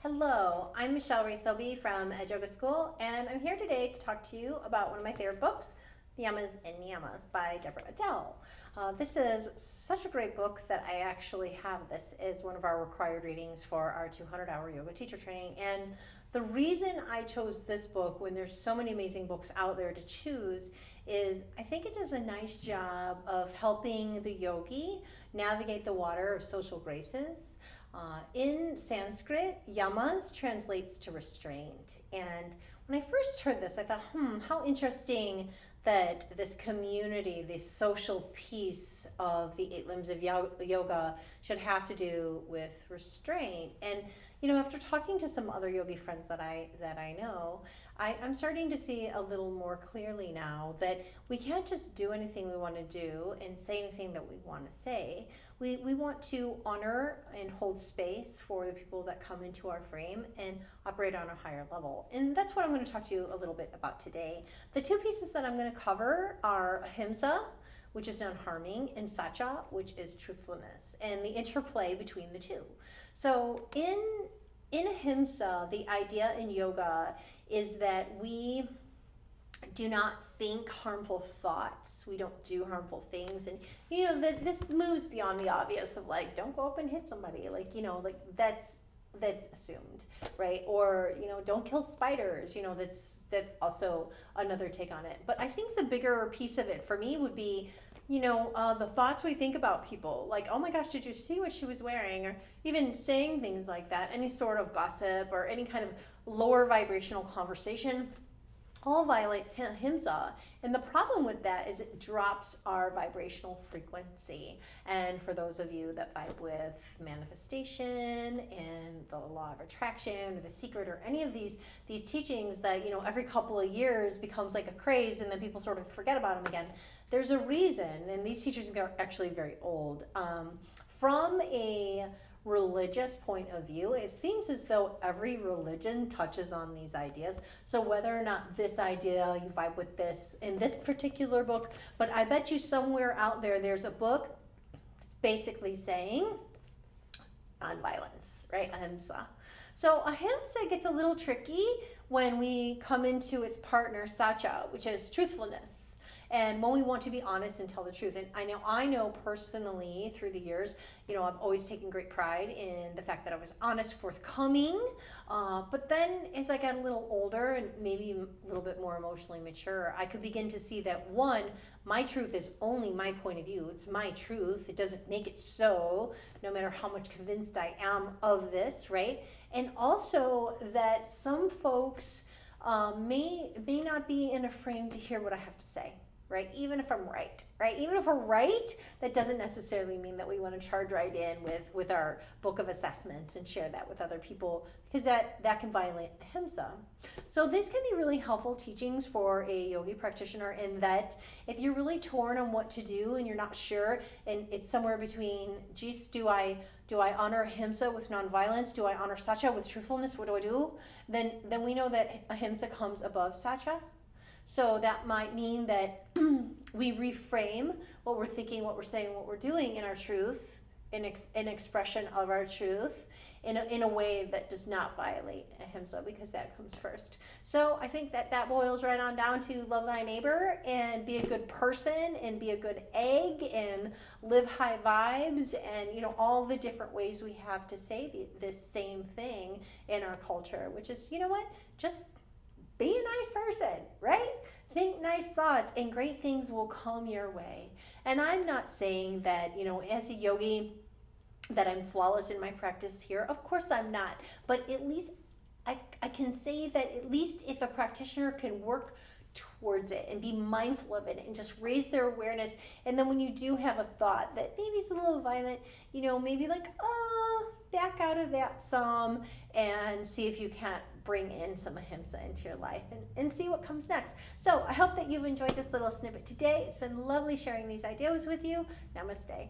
Hello, I'm Michelle Ray-Sobey from Edge Yoga School, and I'm here today to talk to you about one of my favorite books, Yamas and Yamas by Deborah Adele. This is such a great book that I actually have this as one of our required readings for our 200-hour yoga teacher training. And the reason I chose this book when there's so many amazing books out there to choose is I think it does a nice job of helping the yogi navigate the water of social graces. In Sanskrit, yamas translates to restraint. And when I first heard this, I thought, how interesting that this community, this social piece of the 8 limbs of yoga should have to do with restraint. And after talking to some other yogi friends that I know, I'm starting to see a little more clearly now that we can't just do anything we want to do and say anything that we want to say. We want to honor and hold space for the people that come into our frame and operate on a higher level. And that's what I'm going to talk to you a little bit about today. The 2 pieces that I'm going to cover are ahimsa, which is non-harming, and satya, which is truthfulness, and the interplay between the two. So in ahimsa, the idea in yoga is that we do not think harmful thoughts. We don't do harmful things. And, that this moves beyond the obvious of don't go up and hit somebody. That's assumed, right? Or, don't kill spiders. That's also another take on it. But I think the bigger piece of it for me would be, the thoughts we think about people, like, oh my gosh, did you see what she was wearing? Or even saying things like that, any sort of gossip or any kind of lower vibrational conversation all violates ahimsa. And the problem with that is it drops our vibrational frequency. And for those of you that vibe with manifestation and the law of attraction or the secret or any of these teachings that, every couple of years becomes like a craze and then people sort of forget about them again, there's a reason. And these teachings are actually very old. From a religious point of view, it seems as though every religion touches on these ideas. So whether or not this idea, you vibe with this in this particular book, but I bet you somewhere out there's a book that's basically saying nonviolence, right? Ahimsa. So ahimsa gets a little tricky when we come into its partner satya, which is truthfulness. And when we want to be honest and tell the truth. And I know personally through the years, I've always taken great pride in the fact that I was honest, forthcoming. But then as I got a little older and maybe a little bit more emotionally mature, I could begin to see that, one, my truth is only my point of view. It's my truth. It doesn't make it so, no matter how much convinced I am of this, right? And also that some folks may not be in a frame to hear what I have to say. Right? Even if I'm right? Even if we're right, that doesn't necessarily mean that we want to charge right in with our book of assessments and share that with other people, because that can violate ahimsa. So these can be really helpful teachings for a yogi practitioner in that if you're really torn on what to do and you're not sure, and it's somewhere between, geez, do I honor ahimsa with nonviolence? Do I honor satya with truthfulness? What do I do? Then we know that ahimsa comes above satya. So that might mean that we reframe what we're thinking, what we're saying, what we're doing in our truth, in expression of our truth, in a way that does not violate ahimsa, because that comes first. So I think that boils right on down to love thy neighbor and be a good person and be a good egg and live high vibes and all the different ways we have to say this same thing in our culture, which is, just be a nice person, right? Think nice thoughts and great things will come your way. And I'm not saying that, as a yogi, that I'm flawless in my practice here. Of course I'm not. But at least I can say that at least if a practitioner can work towards it and be mindful of it and just raise their awareness, and then when you do have a thought that maybe is a little violent, maybe back out of that some and see if you can't bring in some ahimsa into your life and see what comes next. So I hope that you've enjoyed this little snippet today. It's been lovely sharing these ideas with you. Namaste.